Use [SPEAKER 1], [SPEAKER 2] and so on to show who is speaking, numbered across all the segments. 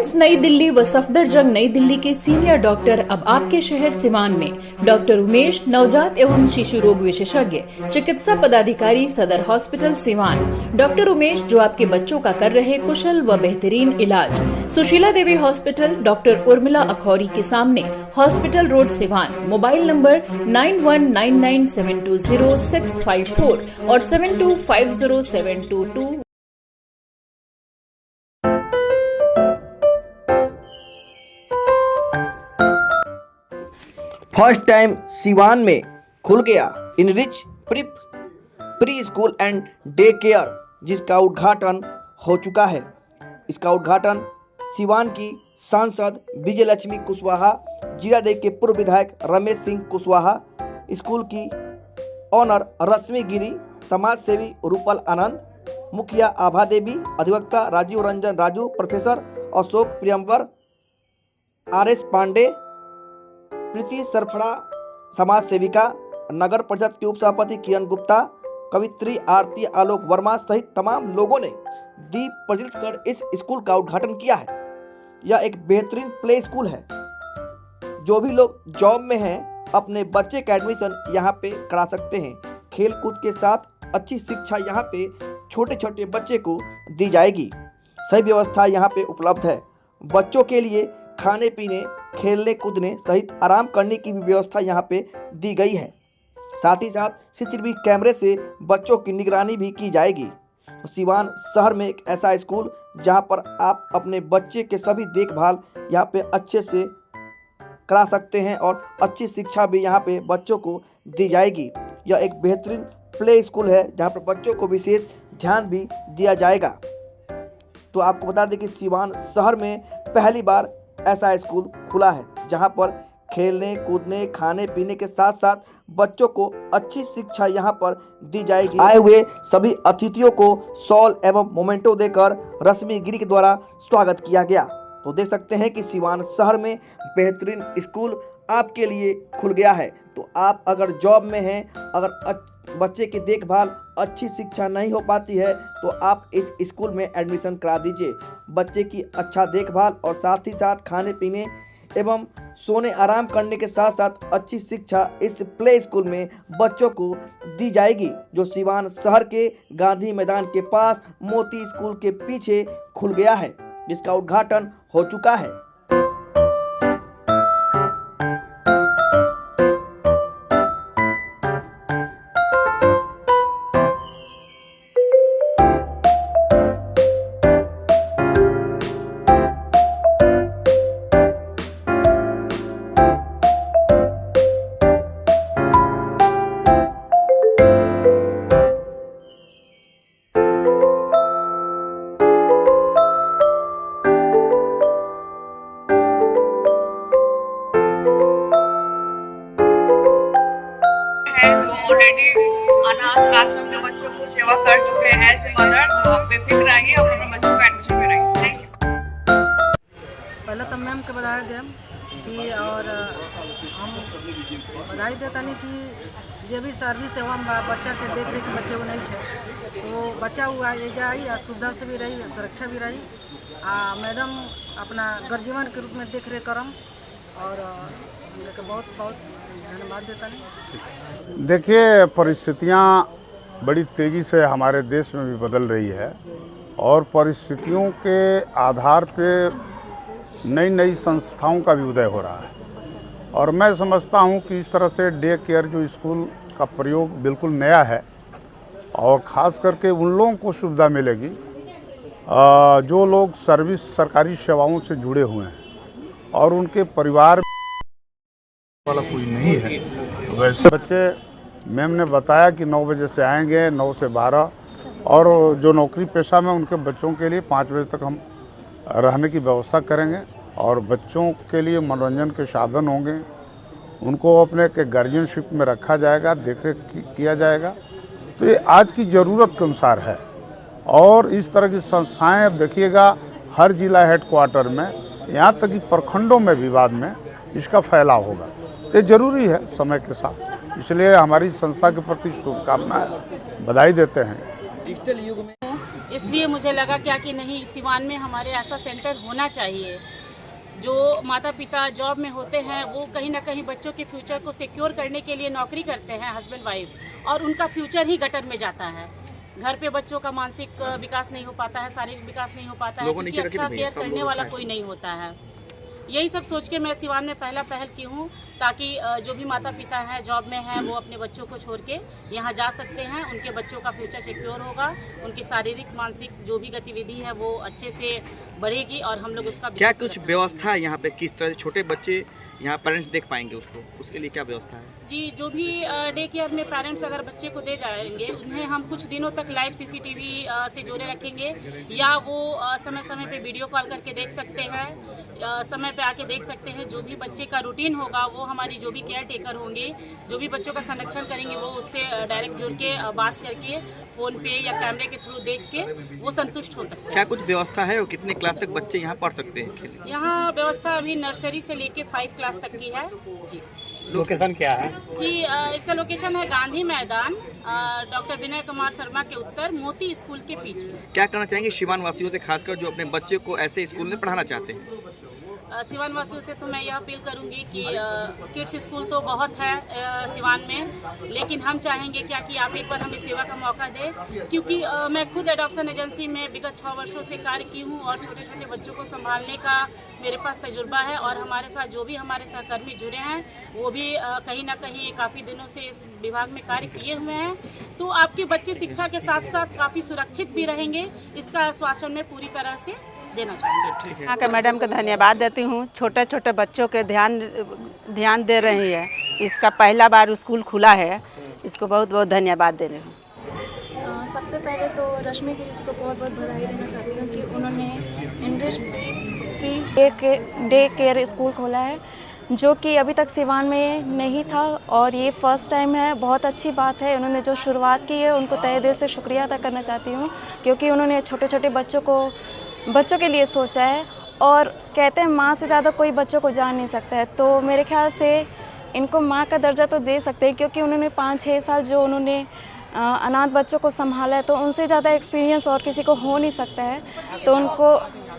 [SPEAKER 1] RIMS नई दिल्ली व सफदरजंग नई दिल्ली के सीनियर डॉक्टर अब आपके शहर सिवान में। डॉक्टर उमेश, नवजात एवं शिशु रोग विशेषज्ञ, चिकित्सा पदाधिकारी, सदर हॉस्पिटल सिवान। डॉक्टर उमेश जो आपके बच्चों का कर रहे कुशल व बेहतरीन इलाज। सुशीला देवी हॉस्पिटल, डॉक्टर उर्मिला अखौरी के सामने, hospital road Siwan. Mobile number 9199720654 और 72507222।
[SPEAKER 2] फर्स्ट टाइम सिवान में खुल गया enrich pre school and day care, जिसका उद्घाटन हो चुका है। इसका उद्घाटन सिवान की सांसद विजयलक्ष्मी कुशवाहा, जीरादेव के पूर्व विधायक रमेश सिंह कुशवाहा, स्कूल की ऑनर रश्मि गिरी, समाज सेवी रूपल आनंद, मुखिया आभा देवी, अधिवक्ता राजीव रंजन राजू, प्रोफेसर अशोक प्रियंबर, RS पांडे, प्रीति सरफड़ा समाज सेविका, नगर परिषद के उप सभापति किरण गुप्ता, कवित्री आरती आलोक वर्मा सहित तमाम लोगों ने दीप प्रज्वलित कर इस स्कूल का उद्घाटन किया है। यह एक बेहतरीन प्ले स्कूल है। जो भी लोग जॉब में हैं अपने बच्चे का एडमिशन यहाँ पे करा सकते हैं। खेल कूद के साथ अच्छी शिक्षा यहाँ पे छोटे छोटे बच्चे को दी जाएगी। सही व्यवस्था यहाँ पे उपलब्ध है। बच्चों के लिए खाने पीने, खेलने कूदने सहित आराम करने की भी व्यवस्था यहाँ पे दी गई है। साथ ही साथ CCTV कैमरे से बच्चों की निगरानी भी की जाएगी। सिवान शहर में एक ऐसा स्कूल जहाँ पर आप अपने बच्चे के सभी देखभाल यहाँ पे अच्छे से करा सकते हैं और अच्छी शिक्षा भी यहाँ पे बच्चों को दी जाएगी। यह एक बेहतरीन प्ले स्कूल है जहाँ पर बच्चों को विशेष ध्यान भी दिया जाएगा। तो आपको बता दें कि सिवान शहर में पहली बार ऐसा स्कूल खुला है जहां पर खेलने कूदने खाने पीने के साथ साथ बच्चों को अच्छी शिक्षा यहां पर दी जाएगी। आए हुए सभी अतिथियों को शॉल एवं मोमेंटो देकर रश्मि गिरी के द्वारा स्वागत किया गया। तो देख सकते हैं कि सिवान शहर में बेहतरीन स्कूल आपके लिए खुल गया है। तो आप अगर जॉब में हैं, अगर बच्चे की देखभाल अच्छी शिक्षा नहीं हो पाती है तो आप इस स्कूल में एडमिशन करा दीजिए। बच्चे की अच्छा देखभाल और साथ ही साथ खाने पीने एवं सोने आराम करने के साथ साथ अच्छी शिक्षा इस प्ले स्कूल में बच्चों को दी जाएगी, जो सिवान शहर के गांधी मैदान के पास मोती स्कूल के पीछे खुल गया है, जिसका उद्घाटन हो चुका है।
[SPEAKER 3] ऑलरेडी अनाथ आश्रम के बच्चों को सेवा कर चुके हैं एज ए मदर, तो आप बेफिक्र आइए और अपने बच्चों को एडमिशन कराइए। Thank you.
[SPEAKER 4] पहले तो मैम के बधाई दें कि और हम बधाई देता नहीं कि जो भी सर्विस एवं बच्चा के देख रेख में केहू नहीं थे तो बच्चा हुआ ये जाई सुविधा से भी रही, सुरक्षा भी रही। मैडम अपना गर्जीवन के रूप में देख रेख करम और बहुत बहुत धन्यवाद देता नहीं।
[SPEAKER 5] देखिए, परिस्थितियाँ बड़ी तेज़ी से हमारे देश में भी बदल रही है और परिस्थितियों के आधार पे नई नई संस्थाओं का भी उदय हो रहा है। और मैं समझता हूँ कि इस तरह से डे केयर जो स्कूल का प्रयोग बिल्कुल नया है और ख़ास करके उन लोगों को सुविधा मिलेगी जो लोग सरकारी सेवाओं से जुड़े हुए हैं और उनके परिवार वाला कोई नहीं है। वैसे बच्चे मैम ने बताया कि 9 बजे से आएंगे, 9 से 12, और जो नौकरी पेशा में उनके बच्चों के लिए 5 बजे तक हम रहने की व्यवस्था करेंगे और बच्चों के लिए मनोरंजन के साधन होंगे। उनको अपने के गार्जियनशिप में रखा जाएगा, देखरेख किया जाएगा। तो ये आज की ज़रूरत के अनुसार है और इस तरह की संस्थाएं अब देखिएगा हर जिला हेडक्वार्टर में, यहाँ तक कि प्रखंडों में भी बाद में इसका फैलाव होगा। ये जरूरी है समय के साथ, इसलिए हमारी संस्था के प्रति शुभकामनाएं, बधाई देते हैं।
[SPEAKER 2] डिजिटल युग में
[SPEAKER 6] इसलिए मुझे लगा क्या कि नहीं, सिवान में हमारे ऐसा सेंटर होना चाहिए। जो माता पिता जॉब में होते हैं वो कहीं ना कहीं बच्चों के फ्यूचर को सिक्योर करने के लिए नौकरी करते हैं, हस्बैंड वाइफ, और उनका फ्यूचर ही गटर में जाता है। घर पे बच्चों का मानसिक विकास नहीं हो पाता है, शारीरिक विकास नहीं हो पाता है, क्योंकि अच्छा केयर करने वाला कोई नहीं होता है। यही सब सोच के मैं सिवान में पहला पहल की हूँ, ताकि जो भी माता पिता हैं जॉब में हैं वो अपने बच्चों को छोड़ के यहाँ जा सकते हैं, उनके बच्चों का फ्यूचर सिक्योर होगा, उनकी शारीरिक मानसिक जो भी गतिविधि है वो अच्छे से बढ़ेगी और हम लोग उसका
[SPEAKER 2] क्या कुछ व्यवस्था है यहाँ पे, किस तरह से छोटे बच्चे यहाँ पेरेंट्स देख पाएंगे उसको, उसके लिए क्या व्यवस्था है?
[SPEAKER 6] जी, जो भी डे केयर में पेरेंट्स अगर बच्चे को दे जाएंगे उन्हें हम कुछ दिनों तक लाइव CCTV से जोड़े रखेंगे, या वो समय समय पे वीडियो कॉल करके देख सकते हैं, समय पे आके देख सकते हैं। जो भी बच्चे का रूटीन होगा वो हमारी जो भी केयर टेकर होंगे, जो भी बच्चों का संरक्षण करेंगे, वो उससे डायरेक्ट जुड़ के बात करके फ़ोन पे या कैमरे के थ्रू देख के वो संतुष्ट हो सकते हैं।
[SPEAKER 2] क्या कुछ व्यवस्था है और कितने क्लास तक बच्चे यहाँ पढ़ सकते हैं?
[SPEAKER 6] यहाँ व्यवस्था अभी नर्सरी से लेके 5 क्लास तक की है जी।
[SPEAKER 7] लोकेशन क्या है?
[SPEAKER 6] जी, इसका लोकेशन है गांधी मैदान, डॉक्टर विनय कुमार शर्मा के उत्तर, मोती स्कूल के पीछे।
[SPEAKER 2] क्या करना चाहेंगे सिवान वासियों से, खासकर जो अपने बच्चे को ऐसे स्कूल में पढ़ाना चाहते हैं?
[SPEAKER 6] सिवान वासियों से तो मैं यह अपील करूंगी कि किड्स स्कूल तो बहुत है सिवान में, लेकिन हम चाहेंगे क्या कि आप एक बार हमें सेवा का मौका दें, क्योंकि मैं खुद एडॉप्शन एजेंसी में विगत 6 वर्षों से कार्य की हूं और छोटे छोटे बच्चों को संभालने का मेरे पास तजुर्बा है, और हमारे साथ जो भी हमारे सहकर्मी जुड़े हैं वो भी कहीं ना कहीं काफ़ी दिनों से इस विभाग में कार्य किए हुए हैं। तो आपके बच्चे शिक्षा के साथ साथ काफ़ी सुरक्षित भी रहेंगे, इसका आश्वासन मैं पूरी तरह से देना चाहूँगी।
[SPEAKER 4] यहाँ के मैडम को धन्यवाद देती हूँ, छोटे छोटे बच्चों के ध्यान दे रही है। इसका पहला बार स्कूल खुला है, इसको बहुत बहुत धन्यवाद दे रही हूँ।
[SPEAKER 8] सबसे पहले तो रश्मि गिरी जी को बहुत बहुत बधाई देना चाहती हूँ कि उन्होंने enrich pre day care school खोला है, जो कि अभी तक सिवान में नहीं था और ये फर्स्ट टाइम है। बहुत अच्छी बात है, उन्होंने जो शुरुआत की है उनको तहे दिल से शुक्रिया अदा करना चाहती हूँ, क्योंकि उन्होंने छोटे छोटे बच्चों के लिए सोचा है। और कहते हैं माँ से ज़्यादा कोई बच्चों को जान नहीं सकता है, तो मेरे ख्याल से इनको माँ का दर्जा तो दे सकते हैं, क्योंकि उन्होंने 5-6 साल जो उन्होंने अनाथ बच्चों को संभाला है, तो उनसे ज़्यादा एक्सपीरियंस और किसी को हो नहीं सकता है।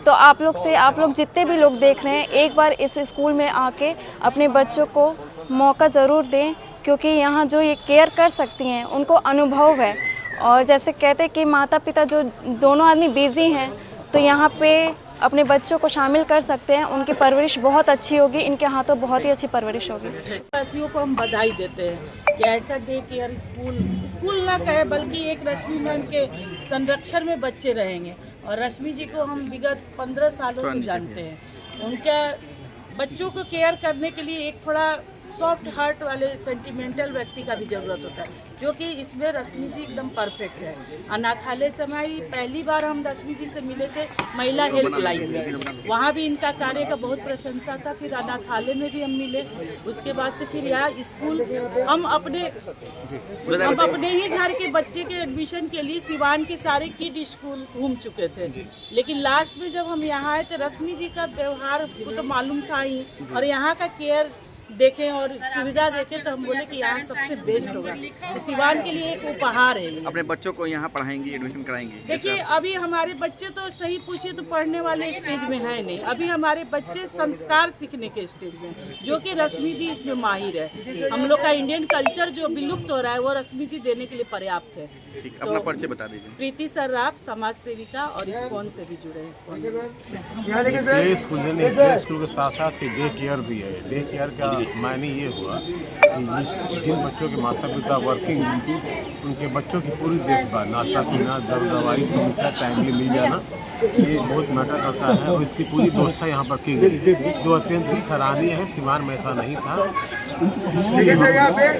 [SPEAKER 8] तो आप लोग जितने भी लोग देख रहे हैं, एक बार इस स्कूल में आके अपने बच्चों को मौका ज़रूर दें, क्योंकि यहाँ जो ये केयर कर सकती हैं उनको अनुभव है। और जैसे कहते हैं कि माता पिता जो दोनों आदमी बिज़ी हैं, तो यहाँ पे अपने बच्चों को शामिल कर सकते हैं, उनकी परवरिश बहुत अच्छी होगी, इनके हाथों बहुत ही अच्छी परवरिश होगी।
[SPEAKER 9] वासियों को हम बधाई देते हैं कि ऐसा डे केयर स्कूल ना कहे, बल्कि एक रश्मि मैम के संरक्षण में बच्चे रहेंगे। और रश्मि जी को हम विगत 15 सालों से जानते हैं। उनके बच्चों को केयर करने के लिए एक थोड़ा सॉफ्ट हार्ट वाले सेंटिमेंटल व्यक्ति का भी ज़रूरत होता है, जो कि इसमें रश्मि जी एकदम परफेक्ट है। अनाथालय से हमारी पहली बार हम रश्मि जी से मिले थे महिला हेल्पलाइन में, वहाँ भी इनका कार्य का बहुत प्रशंसा था। फिर अनाथालय में भी हम मिले, उसके बाद से फिर यहाँ स्कूल हम अपने ही घर के बच्चे के एडमिशन के लिए सिवान के सारे किड स्कूल घूम चुके थे, लेकिन लास्ट में जब हम यहाँ आए तो रश्मि जी का व्यवहार को तो मालूम था ही, और यहाँ का केयर देखें और सुविधा देखें तो हम बोले कि यहाँ सबसे बेस्ट होगा। तो सिवान के लिए एक उपहार है ये।
[SPEAKER 2] अपने बच्चों को यहाँ पढ़ाएंगी, एडमिशन कराएंगी?
[SPEAKER 9] देखिए, अभी हमारे बच्चे तो सही पूछिए तो पढ़ने वाले स्टेज में है नहीं, अभी हमारे बच्चे संस्कार सीखने के स्टेज में, जो कि रश्मि जी इसमें माहिर है। हम लोग का इंडियन कल्चर जो विलुप्त हो रहा है वो रश्मि जी देने के लिए पर्याप्त है।
[SPEAKER 2] अपना परिचय बता दीजिए।
[SPEAKER 9] प्रीति सर्राफ, समाज सेविका, और इस्कॉन से भी जुड़े हैं।
[SPEAKER 10] स्कूल के साथ साथ ही डे केयर भी है। डे केयर का मायने ये हुआ कि जिन बच्चों के माता पिता वर्किंग हैं, उनके बच्चों की पूरी देखभाल, नाश्ता पीना, दवाई समूचा टाइमली मिल जाना, ये बहुत मैटर करता है। और इसकी पूरी व्यवस्था यहाँ पर की गई, जो अत्यंत ही सराहनीय है। सिवान में ऐसा नहीं था, इसलिए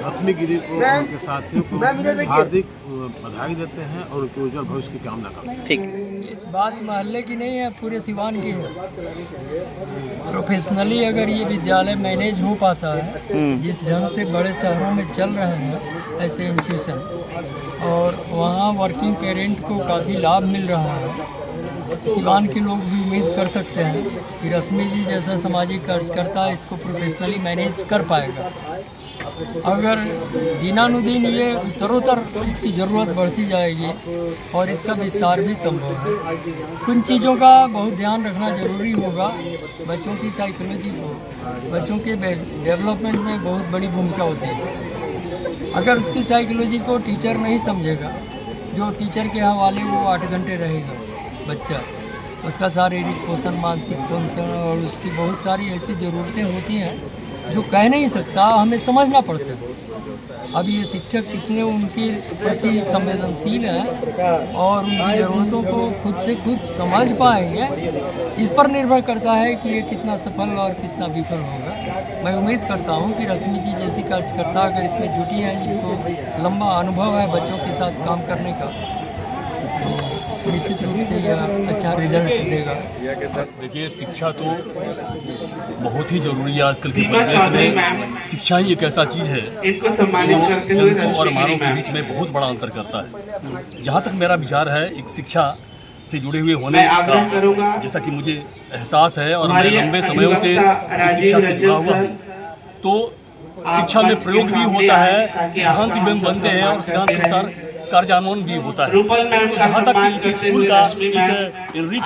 [SPEAKER 10] रश्मि गिरी को उनके साथियों को हार्दिक बधाई देते हैं और उनके उज्जवल भविष्य की कामना करते हैं।
[SPEAKER 2] ठीक,
[SPEAKER 7] इस बात मोहल्ले की नहीं है, पूरे सिवान की है। प्रोफेशनली अगर ये विद्यालय मैनेज हो पाता है, जिस ढंग से बड़े शहरों में चल रहे हैं ऐसे इंस्टीट्यूशन, और वहाँ वर्किंग पेरेंट को काफ़ी लाभ मिल रहा है, सिवान के लोग भी उम्मीद कर सकते हैं कि रश्मि जी जैसा सामाजिक कार्यकर्ता इसको प्रोफेशनली मैनेज कर पाएगा। अगर दिनानुदिन ये उत्तरोत्तर इसकी ज़रूरत बढ़ती जाएगी और इसका विस्तार भी संभव है। कुछ चीज़ों का बहुत ध्यान रखना ज़रूरी होगा। बच्चों की साइकोलॉजी को, बच्चों के डेवलपमेंट में बहुत बड़ी भूमिका होती है। अगर उसकी साइकोलॉजी को टीचर नहीं समझेगा, जो टीचर के हवाले वो 8 घंटे रहेगा बच्चा, उसका शारीरिक पोषण, मानसिक पोषण और उसकी बहुत सारी ऐसी ज़रूरतें होती हैं जो कह नहीं सकता, हमें समझना पड़ता है। अब ये शिक्षक कितने उनके प्रति संवेदनशील हैं और उनकी ज़रूरतों को खुद से खुद समझ पाएंगे, इस पर निर्भर करता है कि ये कितना सफल और कितना विफल होगा। मैं उम्मीद करता हूँ कि रश्मि जी जैसी कार्यकर्ता अगर इसमें जुटी हैं, जिनको लंबा अनुभव है बच्चों के साथ काम करने का, तो निश्चित रूप से यह अच्छा रिजल्ट देगा।
[SPEAKER 11] देखिए, शिक्षा तो बहुत ही जरूरी है आजकल के परिवेश में। शिक्षा ही एक ऐसा चीज़ है जो जंतु और मानव के बीच में बहुत बड़ा अंतर करता है। जहाँ तक मेरा विचार है, एक शिक्षा से जुड़े हुए होने का, जैसा कि मुझे एहसास है और मैं लंबे समयों से इस शिक्षा से जुड़ा हुआ हूँ, तो शिक्षा में प्रयोग भी होता है, सिद्धांत भी बनते हैं और सिद्धांत के अनुसार कार्यान्वयन भी होता है। तो जहाँ तक कि इस स्कूल का, इस इनरिच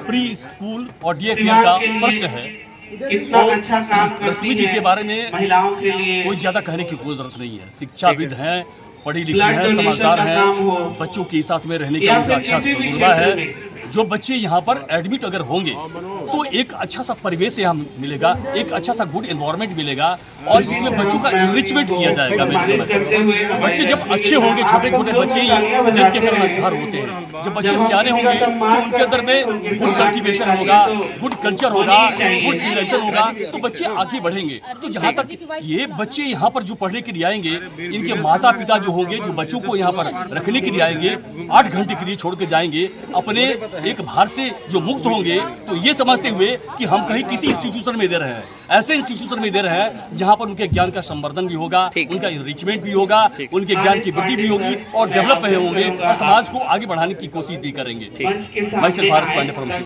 [SPEAKER 11] प्री स्कूल और डे केयर का प्रश्न है, तो रश्मि जी के बारे में कोई ज़्यादा कहने की कोई ज़रूरत नहीं है। शिक्षाविद हैं, पढ़ी लिखी हैं, समझदार हैं, बच्चों के साथ में रहने का उनका अच्छा तजुर्बा है। जो बच्चे यहाँ पर एडमिट अगर होंगे तो एक अच्छा सा परिवेश यहाँ मिलेगा, एक अच्छा सा गुड एनवायरनमेंट मिलेगा और इसमें बच्चों का इनरिचमेंट किया जाएगा। मैं समझता हूँ बच्चे जब अच्छे होंगे, छोटे छोटे बच्चे ही देश के कर्णधार होते हैं। जब बच्चे सियाने होंगे तो उनके अंदर में गुड कल्टिवेशन होगा, गुड कल्चर होगा, गुड सिविलाइजेशन होगा, तो बच्चे आगे बढ़ेंगे। तो जहाँ तक ये बच्चे यहाँ पर जो पढ़ने के लिए आएंगे, इनके माता पिता जो होंगे, जो बच्चों को यहाँ पर रखने के लिए आएंगे, 8 घंटे के लिए छोड़ के जाएंगे, अपने एक भार से जो मुक्त होंगे, तो ये समझते हुए कि हम कहीं किसी इंस्टीट्यूशन में दे रहे हैं, ऐसे इंस्टीट्यूशन में दे रहे हैं जहां पर उनके ज्ञान का संवर्धन भी होगा, उनका इनरिचमेंट भी होगा, उनके ज्ञान की वृद्धि भी होगी और डेवलप होंगे और समाज को आगे बढ़ाने की कोशिश भी करेंगे। मैं सिर्फ भारत पांडे।